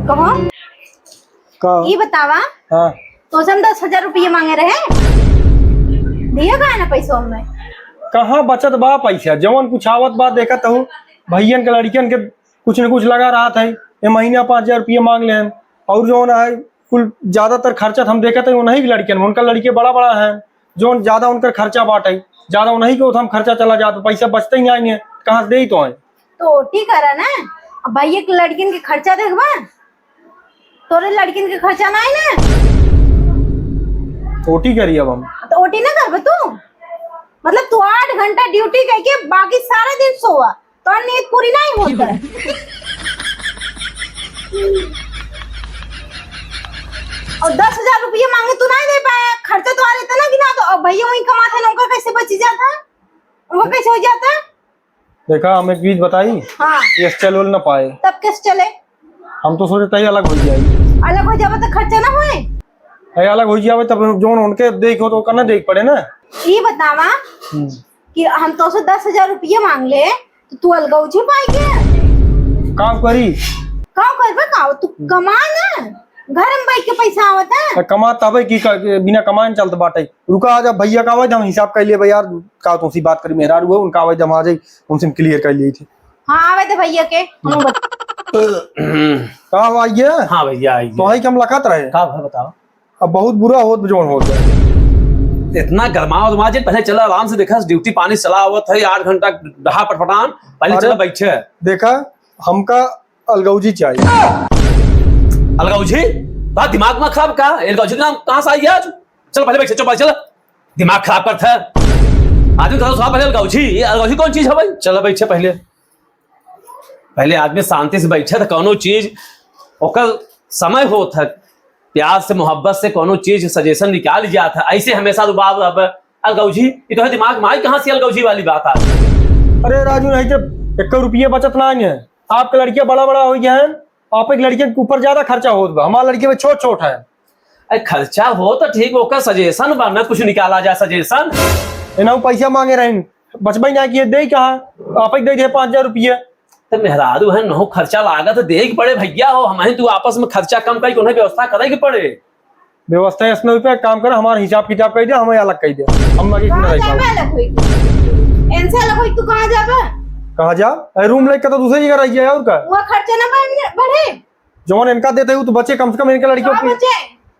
कहो ये बतावा। हाँ तो हम 10,000 रुपये मांगे रहे, दिया कहा ना पैसों में? कहाँ बचत बा पैसा, जवन कुछ आवत बा देखत हूँ भैयन के लड़कियन के कुछ न कुछ लगा रहा था। ये महीना 5,000 रुपये मांग ले हैं और जो है कुल ज्यादातर खर्चा हम देखते हैं उन्हीं की लड़कियन में, उनका लड़के बड़ा बड़ा है जो ज्यादा उनका खर्चा बाटे ज्यादा उन्हीं के हम खर्चा चला जाता, पैसा बचते ही नहीं है, कहाँ से दे ही तो है। तो ठीक है ना, अब भैया के लड़किन के खर्चा देखबा, तोरे लड़किन के खर्चा ना है ना, ओटी करी अब हम तो ओटी ना करबे तू। मतलब तू 8 घंटा ड्यूटी करके बाकी सारा दिन सोवा तो नींद पूरी नहीं होता है। और 10,000 रुपये मांगे तू नहीं दे पाया, खर्चा तो आ रहा था ना कि ना, तो अब भैया वही कमाते ना, उनका कैसे बच जाता, उनका कैसे हो जाता। देखा हमें एक चीज बताई, हाँ ये चल ना पाए तब कैसे चले, हम तो सोचे तही अलग हो जाए, अलग हो जावे तो खर्चा ना होए, अलग हो जावे तब जो उनके देखो तो करना देख पड़े ना। ये बतावा कि हम तो 10,000 रुपये मांग ले तो तू अलगाऊ छे पाई के काम करी काम करबे का, तू कमा ना, घर में बैठ के पैसा आवत है। कमा तबे की बिना कमाए चलत बाटे। रुका आज भैया का आवाज हम हिसाब कर लिए यार, का तुमसे बात करी मेहरा हुआ उनका आवाज हम आ जाई उनसे क्लियर कर लिए थे। हाँ आवे थे भैया के का आइए। हाँ भैया आइए। तो ही हम लखत रहे का बताओ, अब बहुत बुरा होत जोन होत है। इतना गरमा उरमा जे पहले चला आराम से, देखा ड्यूटी पानी चला हुआ था 8 घंटा रहा पटपटान, पहले चला बैठे देखा हमका अलगौजी चाहिए। अलगाउजी बात दिमाग में खराब का, अलगाउजी नाम कहां से आई आज? चल पहले बैठ, चल चल, दिमाग खराब करता है आदमी का। तो पहले अलगाउजी, अलगाउजी कौन चीज है भाई? चलो बैठे पहले, पहले आदमी शांति से बैठे था, कोनो चीज ओकर समय होता है, प्यार से मोहब्बत से कोनो चीज सजेशन निकाल जाता है, ऐसे हमेशा रुबाब अलगाउजी। ये तो है दिमाग में कहां से अलगाउजी वाली बात आ। अरे राजू नहीं जब 1 रुपये बचत ना है, आपके लड़कियां बड़ा बड़ा हो गया है, आप एक लड़के के ऊपर ज्यादा खर्चा हो, हमारा लड़के में छोट छोट है। अरे खर्चा हो तो ठीक, ओकर सजेशन बनना, कुछ निकाला जाए सजेशन। इना पैसा मांगे रहे बचबई ना किए दे कहा, आप दे दे 5,000 रुपये। तो मेहरारू है नो खर्चा लागत दे के पड़े भैया हो, हमें तू आपस में खर्चा कम कर उन्हें व्यवस्था करे के पड़े। व्यवस्था इसमें रुपया काम कर, हमारा हिसाब किताब कर दे, हमें अलग कर दे, हम लगे कहां जाबे अलग होई, इनसे अलग होई तू कहां जाबे? कहा जा रूम लेके तो दूसरी जगह रही है और का वो खर्चा ना बढ़े, जवन इनका देते हो तो बच्चे कम से कम इनके लड़कियों को बचे,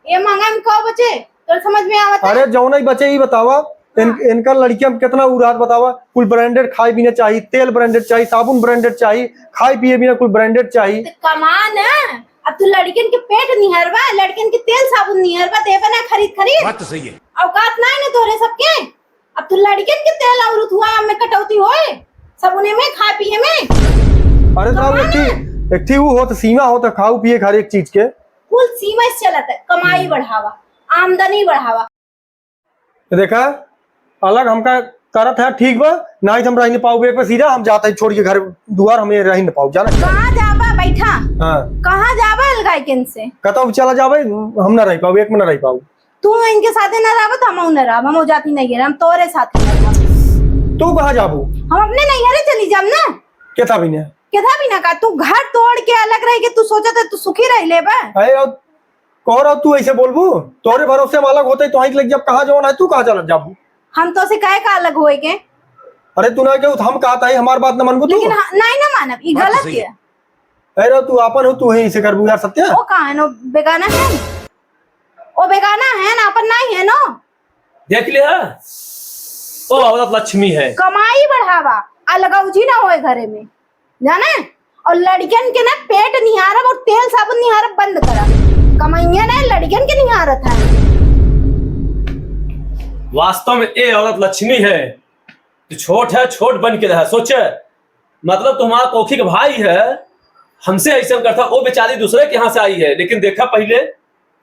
ये मांगा में को बचे तो समझ में आवत है। अरे जवन ही बचे ही बतावा, इनका लड़कियां कितना उड़ात बतावा, कुल ब्रांडेड खाए पीने चाहिए, तेल ब्रांडेड चाहिए, साबुन ब्रांडेड चाहिए, खाए पिए बिना कुल ब्रांडेड चाहिए। तो कमा ना, अब तू लड़किन के पेट निहरवा, लड़किन के तेल साबुन निहरवा देबे ना, खरीद बात तो सही है, औकात नहीं ना तोरे सबके। अब तू लड़किन के तेल और हुआ में कटौती होए, साबुने में खा पिए में। अरे साहब एक थी वो होता सीमा होता, खाओ पिए हर एक चीज के कुल सीमा से चलता है, कमाई बढ़ावा, आमदनी बढ़ावा। देखा अलग हमका करत है ठीक बा, नहीं हम रह नहीं पाऊ पे सीधा हम जाते छोड़ के घर दुआर, हमें रह नहीं पाऊ जाना। कहाँ जाबा बैठा, हाँ कहाँ जाबा अलगाई किन से कहता चला जावे, हम ना रह पाऊ, एक में ना रह पाऊ। तू इनके साथ न रहा तो हम न रहा, हम जाती नहीं है, हम तोरे साथ न रहा। तू कहाँ जाबू? हम अपने नैहरे चली जाम ना। केथा भी ना का तू घर तोड़ के अलग रह के तू सोचा था तू सुखी रह ले बा। और तू ऐसे बोलबू, तोरे भरोसे में अलग होते तो ही लग, जब कहाँ जाना है तू कहाँ चल जाबू? हम तो से काहे का अलग होए के? अरे तू ना के हम कहता है हमारी बात न मानबू तू, लेकिन नहीं ना मानब, ये गलत है। अरे तू अपन हो, तू है इसे करबू यार सत्या। ओ कहां है नो बेगाना है, ओ बेगाना है ना, अपन नहीं है नो। देख लिया ओ औरत लक्ष्मी है, कमाई बढ़ावा, अलगाउजी ना होए घरे में जाने। और लड़कियन के ना पेट निहारब और तेल साबुन निहारब बंद करा, कमाइया ना लड़कियन के निहारत है। वास्तव में ये औरत लक्ष्मी है, तो छोट है, छोट बन के रहा, सोचे मतलब तुम्हारा कोखी का भाई है, हमसे ऐसा करता, वो बेचारी दूसरे के यहाँ से आई है, लेकिन देखा पहले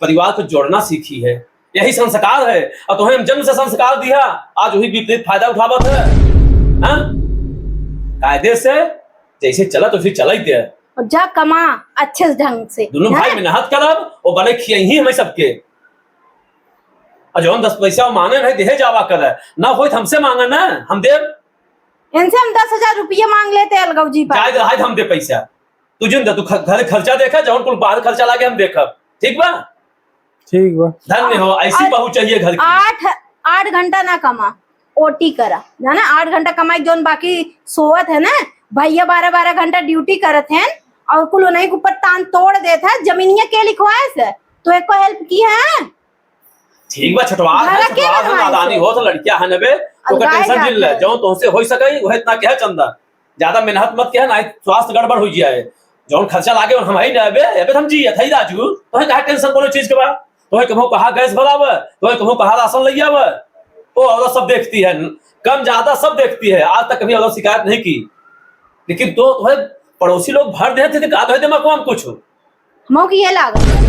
परिवार को जोड़ना सीखी है, यही संस्कार है। और तुम्हें हम जन्म से संस्कार दिया, आज वही विपरीत फायदा उठावत है। कायदे से जैसे चला तो फिर चला ही दे, और जा कमा अच्छे ढंग से, दोनों भाई मेहनत करब और बने खियही हमें सबके। और जो 10 पैसा मांगे नहीं देहे जावा करे ना, हो हमसे मांगे ना, हम दे। इनसे हम 10,000 रुपये मांग लेते अलगाव जी पर, हम दे पैसा, तुझे तू घर खर्चा देखा जौन कुल बाहर खर्चा लागे हम देखब ठीक बा। ठीक बा। धन्य हो, ऐसी बहू चाहिए घर की। 8 घंटा ना कमा, ओटी करा जाना। 8 घंटा कमाई जोन बाकी सोवत है ना, भैया 12 घंटा ड्यूटी करत हैं और कुल उन्हीं के ऊपर तान तोड़ देता है। जमीनिया के लिखवाए से तो एक को हेल्प की है। ठीक बा, छटवार है, घरा के छटवार है, बनवाई नादानी से। हो तो लड़कियां है नबे तो का अलगाए टेंशन जात दिल है। जो तुमसे हो सके वह इतना कहे चंदा। ज्यादा मेहनत मत कहे ना, स्वास्थ्य गड़बड़ हो जाए। जौन खर्चा लागे हम ही ना अबे हम जी थई राजू तो काहे टेंशन कोनो चीज के बा। तो कहूं कहा गैस भराव, तो कहूं कहा राशन ले आव, वो औरत सब देखती है, कम ज्यादा सब देखती है। आज तक कभी औरत शिकायत नहीं की, लेकिन तो पड़ोसी लोग भर देते थे का दिमाग में कुछ हमो की ये लागत है।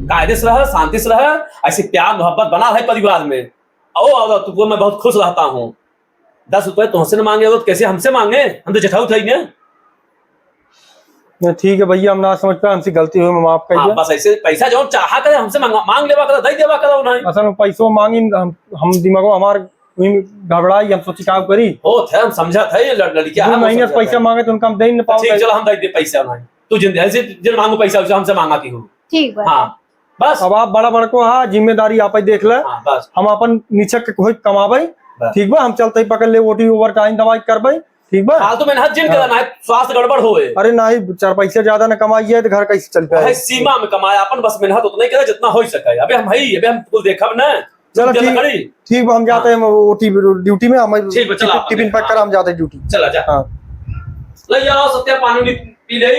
कायदे से रह, शांति से रह, ऐसे प्यार मोहब्बत बना है परिवार में। ओ औरत तुमको मैं बहुत खुश रहता हूँ। 10 रुपए तुमसे न मांगे औरत कैसे हमसे मांगे, हम तो जठाऊ थे नहीं, ठीक है भैया, हम ना समझ पाए, हमसे गलती हुई, मैं माफ कर हाँ, दिया। बस ऐसे पैसा जो चाहा करे हमसे मांग लेवा करो, दई देवा करो नहीं। असल में पैसों मांगी हम दिमागो हमार घबराई, हम सोची का करी। हो थे हम समझा थे लड़कियां 2 महीने से पैसा मांगे तो उनका हम दे ही नहीं पाओ। ठीक, चलो हम दे दे पैसा नहीं। तू जिंदगी जिन मांगू पैसा उसे हमसे मांगा की हूँ। ठीक बा। हाँ बस, अब आप बड़ा बड़को हाँ जिम्मेदारी आप ही देख ले। हाँ बस हम अपन नीचे के कोई कमाबे, बस। ठीक बा। हम चलते पकड़ ले ओटी ओवर टाइम दवाई करबे, ठीक बा। फालतू मेहनत जिन करना है, स्वास्थ्य गड़बड़ होए। अरे नहीं, 4 पैसे ज्यादा न कमाइए तो घर कैसे चल है पाए। सीमा में कमाया अपन, बस मेहनत उतना ही करे जितना हो सके। अबे हम ही अबे हम कुछ देखब ना। चलो चल ठीक, खड़ी। ठीक बा, हम जाते हैं ओटी ड्यूटी में। हम ठीक बा, चलो आप टिफिन पैक कर हम जाते हैं ड्यूटी। चला जा। हाँ ले आओ सत्या, पानी पी ले।